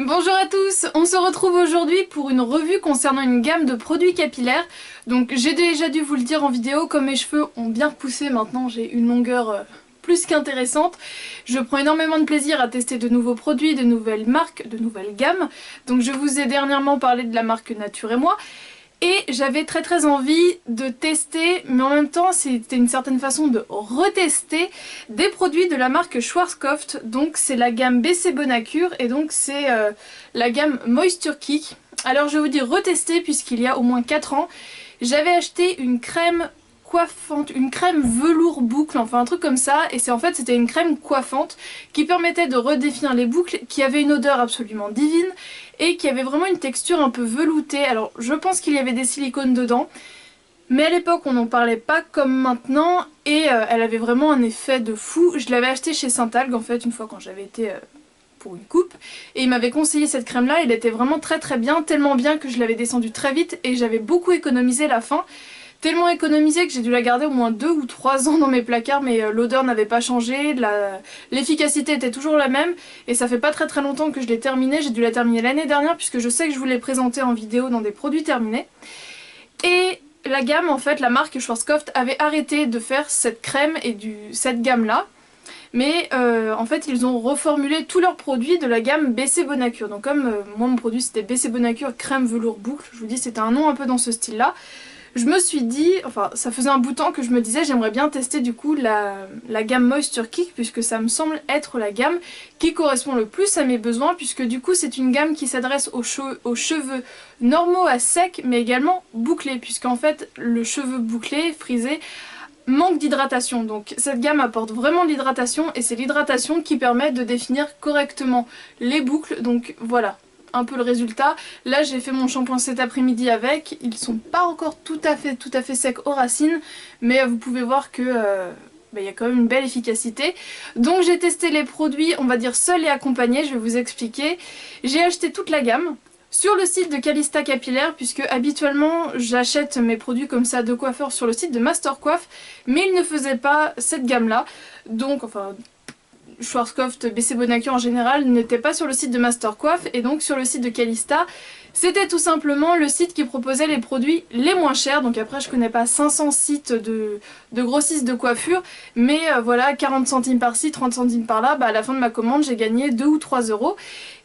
Bonjour à tous, on se retrouve aujourd'hui pour une revue concernant une gamme de produits capillaires. Donc j'ai déjà dû vous le dire en vidéo, comme mes cheveux ont bien repoussé maintenant, j'ai une longueur plus qu'intéressante. Je prends énormément de plaisir à tester de nouveaux produits, de nouvelles marques, de nouvelles gammes. Donc je vous ai dernièrement parlé de la marque Nature et moi. Et j'avais très envie de tester, mais en même temps c'était une certaine façon de retester des produits de la marque Schwarzkopf. Donc c'est la gamme BC Bonacure et donc c'est la gamme Moisture Kick. Alors je vais vous dire retester puisqu'il y a au moins 4 ans, j'avais acheté une crème coiffante, une crème velours boucle, enfin un truc comme ça, et c'était une crème coiffante qui permettait de redéfinir les boucles, qui avait une odeur absolument divine et qui avait vraiment une texture un peu veloutée. Alors je pense qu'il y avait des silicones dedans, mais à l'époque on n'en parlait pas comme maintenant et elle avait vraiment un effet de fou. Je l'avais achetée chez Saint-Algue en fait une fois quand j'avais été pour une coupe et il m'avait conseillé cette crème là, elle était vraiment très bien, tellement bien que je l'avais descendue très vite et j'avais beaucoup économisé la fin. Tellement économisé que j'ai dû la garder au moins 2 ou 3 ans dans mes placards, mais l'odeur n'avait pas changé, l'efficacité était toujours la même, et ça fait pas très longtemps que je l'ai terminée, j'ai dû la terminer l'année dernière puisque je sais que je vous l'ai présentée en vidéo dans des produits terminés. Et la gamme, en fait, la marque Schwarzkopf avait arrêté de faire cette crème et cette gamme là, mais en fait ils ont reformulé tous leurs produits de la gamme BC Bonacure. Donc comme moi mon produit c'était BC Bonacure crème velours boucle, je vous dis c'était un nom un peu dans ce style là. Je me suis dit, enfin ça faisait un bout de temps que je me disais j'aimerais bien tester du coup la gamme Moisture Kick puisque ça me semble être la gamme qui correspond le plus à mes besoins puisque du coup c'est une gamme qui s'adresse aux cheveux normaux à sec mais également bouclés puisqu'en fait le cheveu bouclé, frisé, manque d'hydratation. Donc cette gamme apporte vraiment de l'hydratation et c'est l'hydratation qui permet de définir correctement les boucles. Donc voilà un peu le résultat. Là j'ai fait mon shampoing cet après-midi avec, ils sont pas encore tout à fait secs aux racines, mais vous pouvez voir que il y a quand même une belle efficacité. Donc j'ai testé les produits, on va dire seuls et accompagnés, je vais vous expliquer. J'ai acheté toute la gamme sur le site de Calista Capillaire, puisque habituellement j'achète mes produits comme ça de coiffeur sur le site de Master Coiffe, mais ils ne faisaient pas cette gamme là, donc enfin Schwarzkopf, BC Bonacure en général n'était pas sur le site de Master Coiffe et donc sur le site de Calista. C'était tout simplement le site qui proposait les produits les moins chers. Donc après je connais pas 500 sites de grossistes de coiffure, mais voilà 40 centimes par-ci, 30 centimes par-là, à la fin de ma commande j'ai gagné 2 ou 3 euros.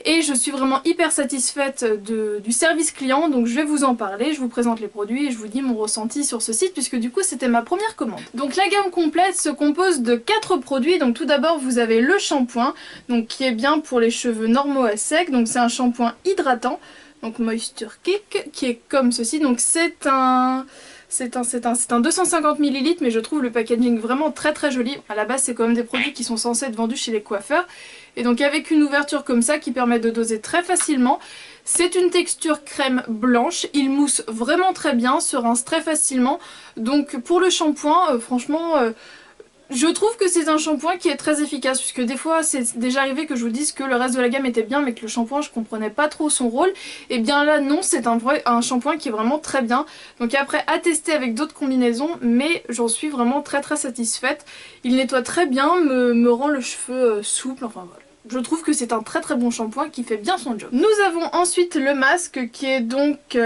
Et je suis vraiment hyper satisfaite du service client, donc je vais vous en parler, je vous présente les produits et je vous dis mon ressenti sur ce site puisque du coup c'était ma première commande. Donc la gamme complète se compose de 4 produits, donc tout d'abord vous avez le shampoing, donc qui est bien pour les cheveux normaux à sec, donc c'est un shampoing hydratant, donc Moisture Kick, qui est comme ceci, donc c'est un 250 ml, mais je trouve le packaging vraiment très joli. À la base c'est quand même des produits qui sont censés être vendus chez les coiffeurs. Et donc avec une ouverture comme ça qui permet de doser très facilement. C'est une texture crème blanche, il mousse vraiment très bien, se rince très facilement. Donc pour le shampoing, franchement... je trouve que c'est un shampoing qui est très efficace puisque des fois c'est déjà arrivé que je vous dise que le reste de la gamme était bien mais que le shampoing je comprenais pas trop son rôle. Et bien là non, c'est un shampoing qui est vraiment très bien. Donc après à tester avec d'autres combinaisons, mais j'en suis vraiment très satisfaite. Il nettoie très bien, me rend le cheveu souple, enfin voilà. Je trouve que c'est un très bon shampoing qui fait bien son job. Nous avons ensuite le masque qui est donc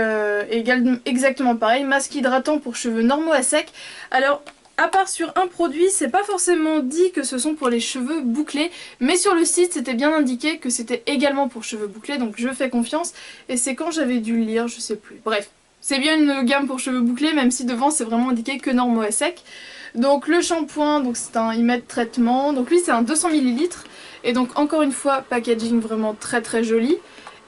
exactement pareil, masque hydratant pour cheveux normaux à sec. Alors à part sur un produit, c'est pas forcément dit que ce sont pour les cheveux bouclés, mais sur le site c'était bien indiqué que c'était également pour cheveux bouclés, donc je fais confiance, et c'est quand j'avais dû le lire, je sais plus. Bref, c'est bien une gamme pour cheveux bouclés, même si devant c'est vraiment indiqué que normaux à sec. Donc le shampoing, donc c'est un Imed traitement, donc lui c'est un 200 ml, et donc encore une fois, packaging vraiment très joli.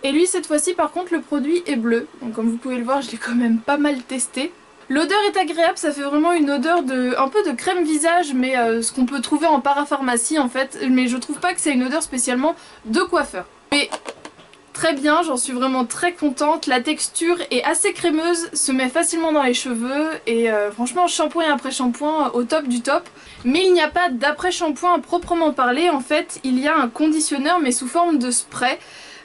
Et lui cette fois-ci par contre le produit est bleu, donc comme vous pouvez le voir je l'ai quand même pas mal testé. L'odeur est agréable, ça fait vraiment une odeur un peu de crème visage, mais ce qu'on peut trouver en parapharmacie en fait, mais je trouve pas que c'est une odeur spécialement de coiffeur. Mais très bien, j'en suis vraiment très contente, la texture est assez crémeuse, se met facilement dans les cheveux et franchement shampoing et après shampoing au top du top. Mais il n'y a pas d'après shampoing à proprement parler, en fait il y a un conditionneur mais sous forme de spray.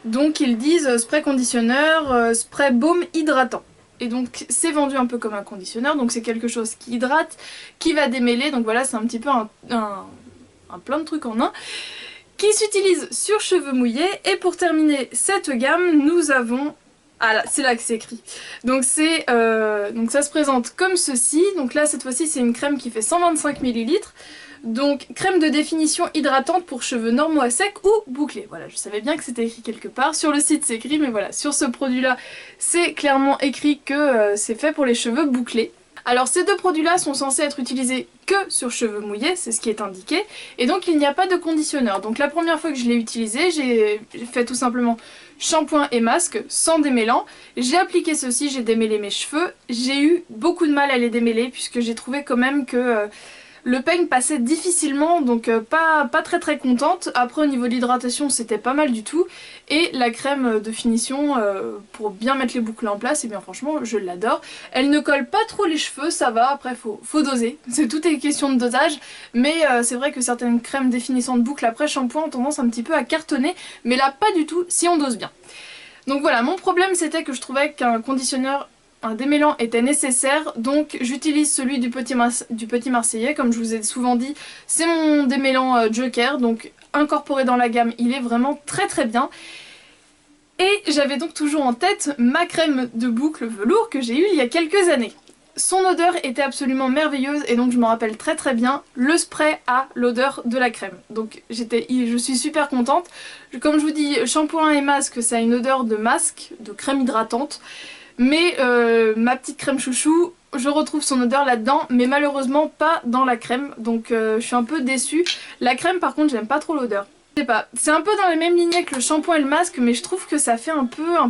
Donc ils disent spray conditionneur, spray baume hydratant. Et donc c'est vendu un peu comme un conditionneur, donc c'est quelque chose qui hydrate, qui va démêler, donc voilà c'est un petit peu un plein de trucs en un. qui s'utilise sur cheveux mouillés. Et pour terminer cette gamme, nous avons... Ah là, c'est là que c'est écrit. Donc ça se présente comme ceci. Donc là, cette fois-ci, c'est une crème qui fait 125 ml. Donc crème de définition hydratante pour cheveux normaux à sec ou bouclés. Voilà, je savais bien que c'était écrit quelque part. Sur le site, c'est écrit, mais voilà, sur ce produit-là, c'est clairement écrit que c'est fait pour les cheveux bouclés. Alors ces deux produits-là sont censés être utilisés que sur cheveux mouillés, c'est ce qui est indiqué, et donc il n'y a pas de conditionneur. Donc la première fois que je l'ai utilisé, j'ai fait tout simplement shampoing et masque sans démêlant. J'ai appliqué ceci, j'ai démêlé mes cheveux, j'ai eu beaucoup de mal à les démêler puisque j'ai trouvé quand même que... le peigne passait difficilement, donc pas très contente. Après au niveau de l'hydratation c'était pas mal du tout. Et la crème de finition pour bien mettre les boucles en place, et bien franchement je l'adore. Elle ne colle pas trop les cheveux, ça va, après faut doser. Tout est question de dosage. Mais c'est vrai que certaines crèmes définissantes de boucles après shampoing ont tendance un petit peu à cartonner. Mais là pas du tout si on dose bien. Donc voilà, mon problème c'était que je trouvais qu'un conditionneur... un démêlant était nécessaire, donc j'utilise celui du Petit Marseillais, comme je vous ai souvent dit, c'est mon démêlant Joker, donc incorporé dans la gamme, il est vraiment très bien. Et j'avais donc toujours en tête ma crème de boucle velours que j'ai eue il y a quelques années. Son odeur était absolument merveilleuse et donc je m'en rappelle très bien, le spray a l'odeur de la crème. Donc je suis super contente. Comme je vous dis, shampoing et masque, ça a une odeur de masque, de crème hydratante. Mais ma petite crème chouchou, je retrouve son odeur là-dedans, mais malheureusement pas dans la crème, donc je suis un peu déçue. La crème par contre j'aime pas trop l'odeur. Je sais pas, c'est un peu dans les mêmes lignées que le shampoing et le masque, mais je trouve que ça fait un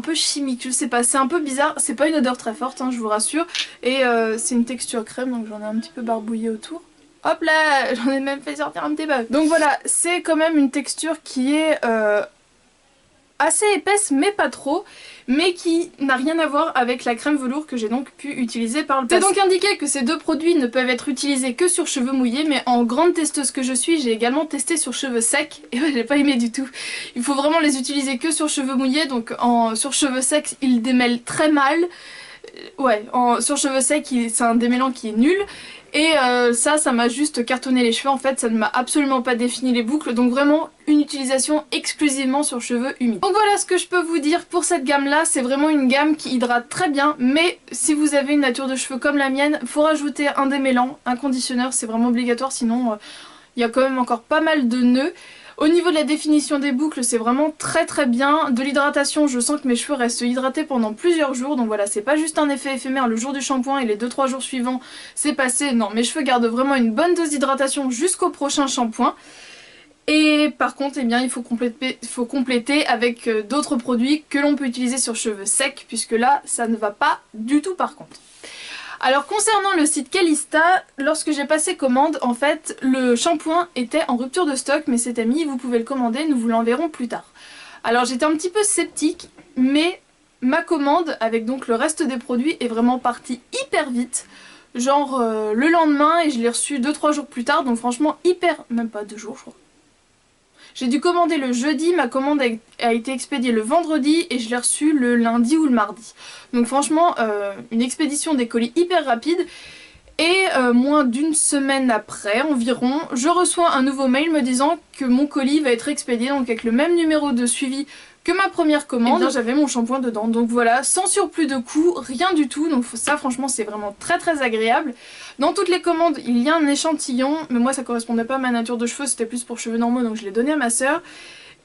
peu chimique, je sais pas, c'est un peu bizarre. C'est pas une odeur très forte, hein, je vous rassure, et c'est une texture crème, donc j'en ai un petit peu barbouillé autour. Hop là, j'en ai même fait sortir un petit peu. Donc voilà, c'est quand même une texture qui est... assez épaisse mais pas trop, mais qui n'a rien à voir avec la crème velours que j'ai donc pu utiliser par le passé. C'est donc indiqué que ces deux produits ne peuvent être utilisés que sur cheveux mouillés, mais en grande testeuse que je suis, j'ai également testé sur cheveux secs, et ouais, j'ai pas aimé du tout. Il faut vraiment les utiliser que sur cheveux mouillés, donc sur cheveux secs ils démêlent très mal. Ouais, sur cheveux secs c'est un démêlant qui est nul. Et ça m'a juste cartonné les cheveux, en fait ça ne m'a absolument pas défini les boucles, donc vraiment une utilisation exclusivement sur cheveux humides. Donc voilà ce que je peux vous dire pour cette gamme là, c'est vraiment une gamme qui hydrate très bien, mais si vous avez une nature de cheveux comme la mienne, faut rajouter un démêlant, un conditionneur, c'est vraiment obligatoire, sinon il y a quand même encore pas mal de nœuds. Au niveau de la définition des boucles, c'est vraiment très bien. De l'hydratation, je sens que mes cheveux restent hydratés pendant plusieurs jours. Donc voilà, c'est pas juste un effet éphémère le jour du shampoing et les 2-3 jours suivants, c'est passé. Non, mes cheveux gardent vraiment une bonne dose d'hydratation jusqu'au prochain shampoing. Et par contre, eh bien, il faut compléter avec d'autres produits que l'on peut utiliser sur cheveux secs, puisque là, ça ne va pas du tout par contre. Alors concernant le site Calista, lorsque j'ai passé commande, en fait le shampoing était en rupture de stock, mais c'était mis, vous pouvez le commander, nous vous l'enverrons plus tard. Alors j'étais un petit peu sceptique, mais ma commande avec donc le reste des produits est vraiment partie hyper vite. Genre le lendemain, et je l'ai reçu 2-3 jours plus tard, donc franchement même pas 2 jours je crois. J'ai dû commander le jeudi, ma commande a été expédiée le vendredi et je l'ai reçue le lundi ou le mardi. Donc franchement, une expédition des colis hyper rapide. Et moins d'une semaine après environ, je reçois un nouveau mail me disant que mon colis va être expédié, donc avec le même numéro de suivi que ma première commande. J'avais mon shampoing dedans, donc voilà, sans surplus de coût, rien du tout, donc ça franchement c'est vraiment très agréable. Dans toutes les commandes il y a un échantillon, mais moi ça correspondait pas à ma nature de cheveux, c'était plus pour cheveux normaux, donc je l'ai donné à ma soeur.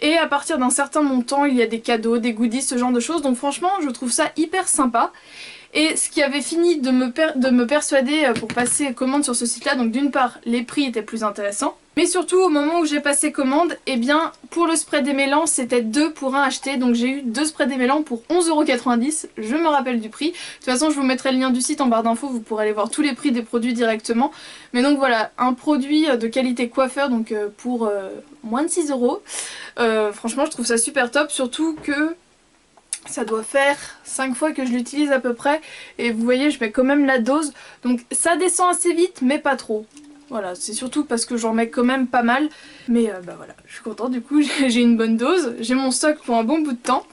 Et à partir d'un certain montant il y a des cadeaux, des goodies, ce genre de choses, donc franchement je trouve ça hyper sympa. Et ce qui avait fini de me persuader pour passer commande sur ce site là, donc d'une part les prix étaient plus intéressants, mais surtout au moment où j'ai passé commande, eh bien pour le spray démêlant c'était 2 pour 1 acheté, donc j'ai eu 2 sprays démêlants pour 11,90 €, je me rappelle du prix. De toute façon je vous mettrai le lien du site en barre d'infos, vous pourrez aller voir tous les prix des produits directement. Mais donc voilà, un produit de qualité coiffeur, donc pour moins de 6 €. Franchement je trouve ça super top, surtout que ça doit faire 5 fois que je l'utilise à peu près, et vous voyez je mets quand même la dose, donc ça descend assez vite mais pas trop. Voilà, c'est surtout parce que j'en mets quand même pas mal, mais bah voilà, je suis contente du coup, j'ai une bonne dose, j'ai mon stock pour un bon bout de temps.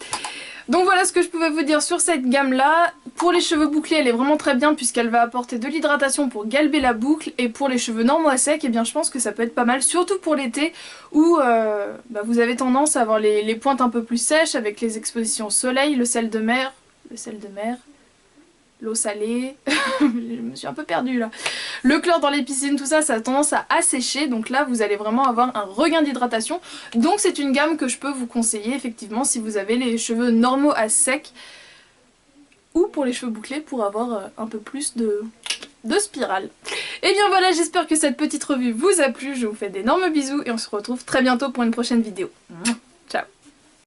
Donc voilà ce que je pouvais vous dire sur cette gamme là. Pour les cheveux bouclés elle est vraiment très bien puisqu'elle va apporter de l'hydratation pour galber la boucle, et pour les cheveux normaux à sec, eh bien je pense que ça peut être pas mal, surtout pour l'été où vous avez tendance à avoir les pointes un peu plus sèches avec les expositions au soleil, le sel de mer, l'eau salée, je me suis un peu perdue là. Le chlore dans les piscines, tout ça, ça a tendance à assécher, donc là vous allez vraiment avoir un regain d'hydratation. Donc c'est une gamme que je peux vous conseiller effectivement si vous avez les cheveux normaux à sec, ou pour les cheveux bouclés pour avoir un peu plus de spirale. Et bien voilà, j'espère que cette petite revue vous a plu, je vous fais d'énormes bisous et on se retrouve très bientôt pour une prochaine vidéo.